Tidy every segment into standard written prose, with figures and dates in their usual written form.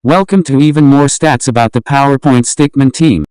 Welcome to even more stats about the PowerPoint Stickman team.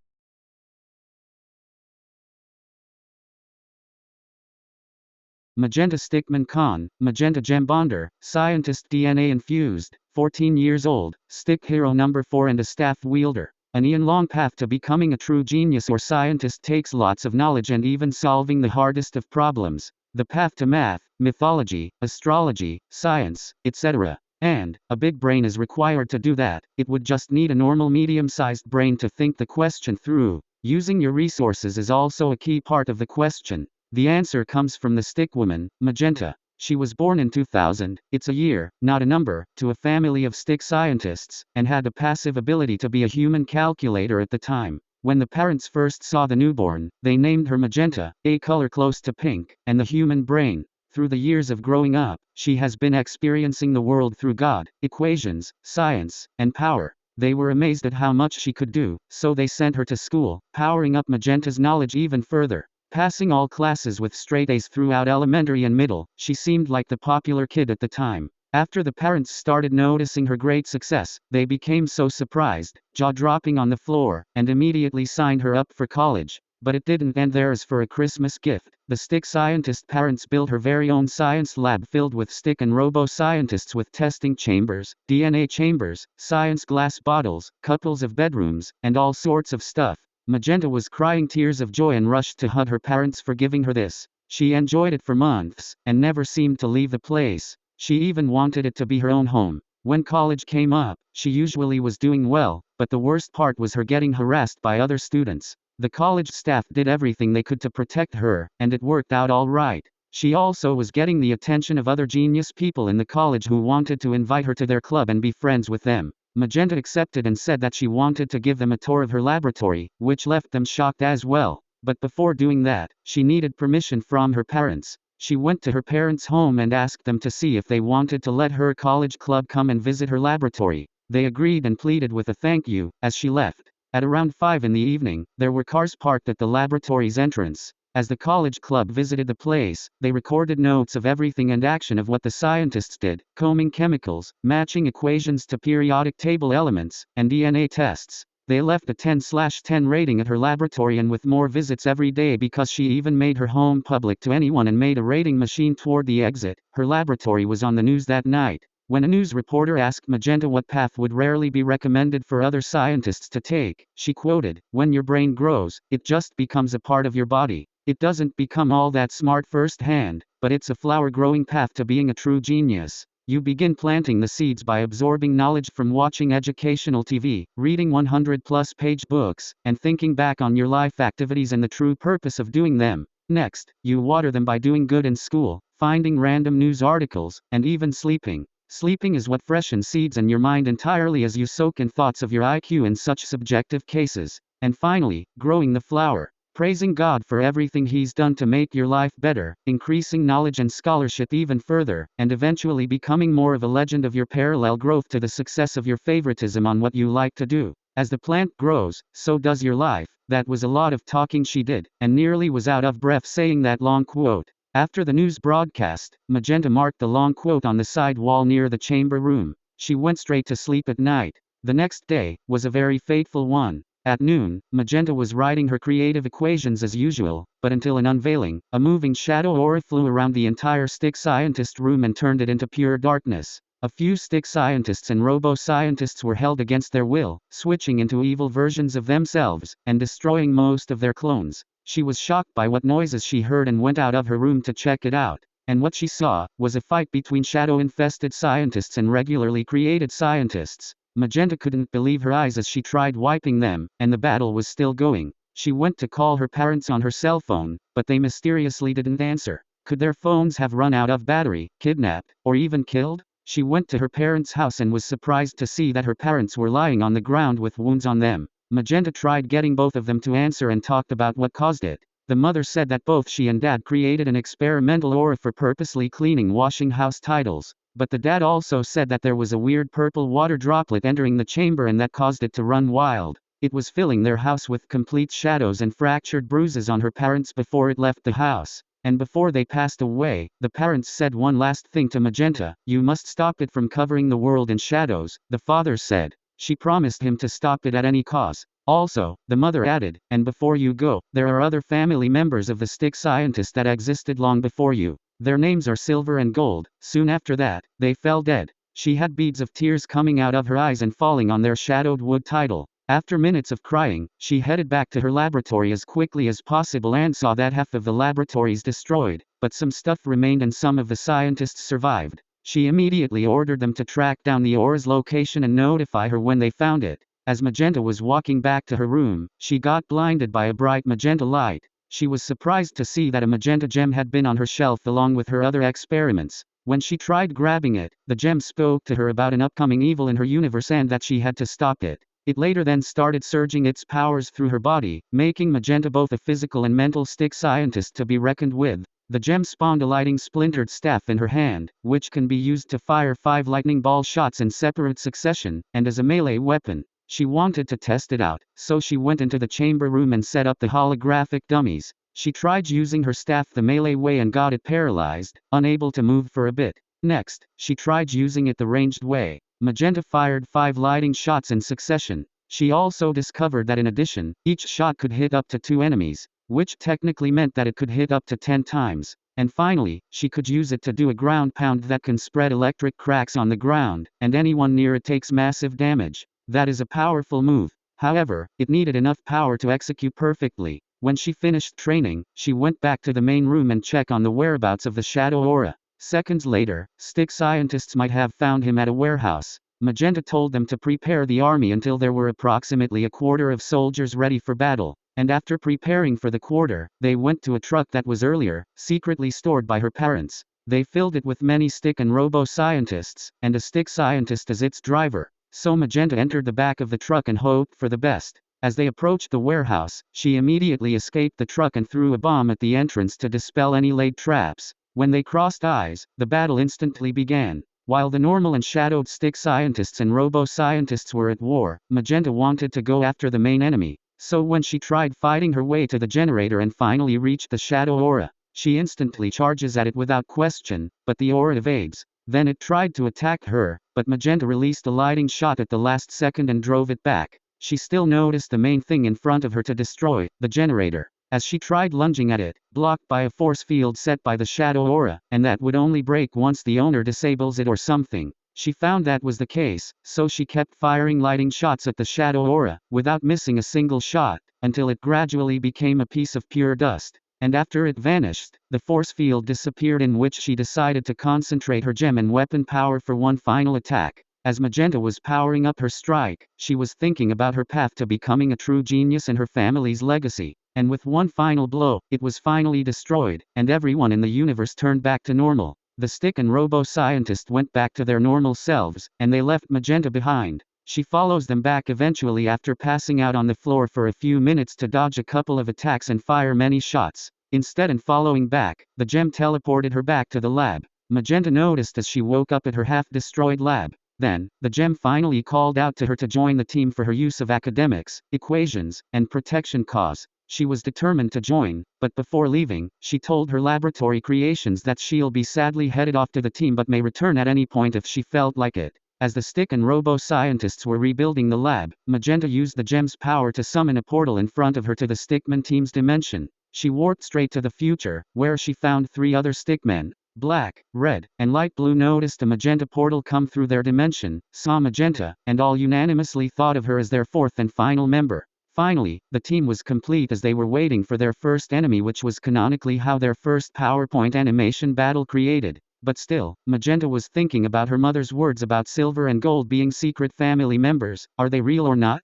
Magenta Stickman Khan, Magenta Gembonder, scientist DNA infused, 14 years old, stick hero number 4 and a staff wielder. An eon-long path to becoming a true genius or scientist takes lots of knowledge and even solving the hardest of problems. The path to math, mythology, astrology, science, etc. And a big brain is required to do that. It would just need a normal medium-sized brain to think the question through. Using your resources is also a key part of the question. The answer comes from the stick woman, Magenta. She was born in 2000, it's a year, not a number, to a family of stick scientists, and had the passive ability to be a human calculator at the time. When the parents first saw the newborn, they named her Magenta, a color close to pink, and the human brain. Through the years of growing up, she has been experiencing the world through God, equations, science, and power. They were amazed at how much she could do, so they sent her to school, powering up Magenta's knowledge even further. Passing all classes with straight A's throughout elementary and middle, she seemed like the popular kid at the time. After the parents started noticing her great success, they became so surprised, jaw-dropping on the floor, and immediately signed her up for college. But it didn't end there. As for a Christmas gift, the stick scientist parents built her very own science lab filled with stick and robo-scientists with testing chambers, DNA chambers, science glass bottles, couples of bedrooms, and all sorts of stuff. Magenta was crying tears of joy and rushed to hug her parents for giving her this. She enjoyed it for months, and never seemed to leave the place. She even wanted it to be her own home. When college came up, she usually was doing well, but the worst part was her getting harassed by other students. The college staff did everything they could to protect her, and it worked out all right. She also was getting the attention of other genius people in the college who wanted to invite her to their club and be friends with them. Magenta accepted and said that she wanted to give them a tour of her laboratory, which left them shocked as well. But before doing that, she needed permission from her parents. She went to her parents' home and asked them to see if they wanted to let her college club come and visit her laboratory. They agreed and pleaded with a thank you, as she left. At around 5 in the evening, there were cars parked at the laboratory's entrance. As the college club visited the place, they recorded notes of everything and action of what the scientists did, combing chemicals, matching equations to periodic table elements, and DNA tests. They left a 10/10 rating at her laboratory and with more visits every day because she even made her home public to anyone and made a rating machine toward the exit. Her laboratory was on the news that night. When a news reporter asked Magenta what path would rarely be recommended for other scientists to take, she quoted, "When your brain grows, it just becomes a part of your body. It doesn't become all that smart firsthand, but it's a flower-growing path to being a true genius. You begin planting the seeds by absorbing knowledge from watching educational TV, reading 100-plus page books, and thinking back on your life activities and the true purpose of doing them. Next, you water them by doing good in school, finding random news articles, and even sleeping. Sleeping is what freshens seeds in your mind entirely as you soak in thoughts of your IQ in such subjective cases. And finally, growing the flower. Praising God for everything He's done to make your life better, increasing knowledge and scholarship even further, and eventually becoming more of a legend of your parallel growth to the success of your favoritism on what you like to do. As the plant grows, so does your life." That was a lot of talking she did, and nearly was out of breath saying that long quote. After the news broadcast, Magenta marked the long quote on the side wall near the chamber room. She went straight to sleep at night. The next day was a very fateful one. At noon, Magenta was writing her creative equations as usual, but until an unveiling, a moving shadow aura flew around the entire stick scientist room and turned it into pure darkness. A few stick scientists and robo-scientists were held against their will, switching into evil versions of themselves, and destroying most of their clones. She was shocked by what noises she heard and went out of her room to check it out. And what she saw was a fight between shadow-infested scientists and regularly created scientists. Magenta couldn't believe her eyes as she tried wiping them, and the battle was still going. She went to call her parents on her cell phone, but they mysteriously didn't answer. Could their phones have run out of battery, kidnapped, or even killed? She went to her parents' house and was surprised to see that her parents were lying on the ground with wounds on them. Magenta tried getting both of them to answer and talked about what caused it. The mother said that both she and dad created an experimental aura for purposely cleaning washing house titles. But the dad also said that there was a weird purple water droplet entering the chamber and that caused it to run wild. It was filling their house with complete shadows and fractured bruises on her parents before it left the house. And before they passed away, the parents said one last thing to Magenta: "You must stop it from covering the world in shadows," the father said. She promised him to stop it at any cost. Also, the mother added, and before you go, there are other family members of the stick scientist that existed long before you. Their names are Silver and Gold. Soon after that, they fell dead. She had beads of tears coming out of her eyes and falling on their shadowed wood title. After minutes of crying, she headed back to her laboratory as quickly as possible and saw that half of the laboratories destroyed, but some stuff remained and some of the scientists survived. She immediately ordered them to track down the aura's location and notify her when they found it. As Magenta was walking back to her room, she got blinded by a bright magenta light. She was surprised to see that a magenta gem had been on her shelf along with her other experiments. When she tried grabbing it, the gem spoke to her about an upcoming evil in her universe and that she had to stop it. It later then started surging its powers through her body, making Magenta both a physical and mental stick scientist to be reckoned with. The gem spawned a lightning splintered staff in her hand, which can be used to fire 5 lightning ball shots in separate succession, and as a melee weapon. She wanted to test it out, so she went into the chamber room and set up the holographic dummies. She tried using her staff the melee way and got it paralyzed, unable to move for a bit. Next, she tried using it the ranged way. Magenta fired 5 lightning shots in succession. She also discovered that in addition, each shot could hit up to 2 enemies, which technically meant that it could hit up to 10 times. And finally, she could use it to do a ground pound that can spread electric cracks on the ground, and anyone near it takes massive damage. That is a powerful move. However, it needed enough power to execute perfectly. When she finished training, she went back to the main room and checked on the whereabouts of the shadow aura. Seconds later, stick scientists might have found him at a warehouse. Magenta told them to prepare the army until there were approximately a quarter of soldiers ready for battle. And after preparing for the quarter, they went to a truck that was earlier secretly stored by her parents. They filled it with many stick and robo-scientists, and a stick scientist as its driver. So Magenta entered the back of the truck and hoped for the best. As they approached the warehouse, she immediately escaped the truck and threw a bomb at the entrance to dispel any laid traps. When they crossed eyes, the battle instantly began. While the normal and shadowed stick scientists and robo-scientists were at war, Magenta wanted to go after the main enemy. So when she tried fighting her way to the generator and finally reached the shadow aura, she instantly charges at it without question, but the aura evades. Then it tried to attack her, but Magenta released a lighting shot at the last second and drove it back. She still noticed the main thing in front of her to destroy, the generator. As she tried lunging at it, blocked by a force field set by the shadow aura, and that would only break once the owner disables it or something. She found that was the case, so she kept firing lighting shots at the shadow aura, without missing a single shot, until it gradually became a piece of pure dust. And after it vanished, the force field disappeared, in which she decided to concentrate her gem and weapon power for one final attack. As Magenta was powering up her strike, she was thinking about her path to becoming a true genius and her family's legacy. And with one final blow, it was finally destroyed, and everyone in the universe turned back to normal. The stick and robo-scientist went back to their normal selves, and they left Magenta behind. She follows them back eventually after passing out on the floor for a few minutes to dodge a couple of attacks and fire many shots. Instead, and following back, the gem teleported her back to the lab. Magenta noticed as she woke up at her half-destroyed lab. Then, the gem finally called out to her to join the team for her use of academics, equations, and protection cause. She was determined to join, but before leaving, she told her laboratory creations that she'll be sadly headed off to the team but may return at any point if she felt like it. As the stick and robo-scientists were rebuilding the lab, Magenta used the gem's power to summon a portal in front of her to the Stickman team's dimension. She warped straight to the future, where she found 3 other Stickmen. Black, red, and light blue noticed a magenta portal come through their dimension, saw Magenta, and all unanimously thought of her as their 4th and final member. Finally, the team was complete as they were waiting for their first enemy, which was canonically how their first PowerPoint animation battle created. But still, Magenta was thinking about her mother's words about Silver and Gold being secret family members. Are they real or not?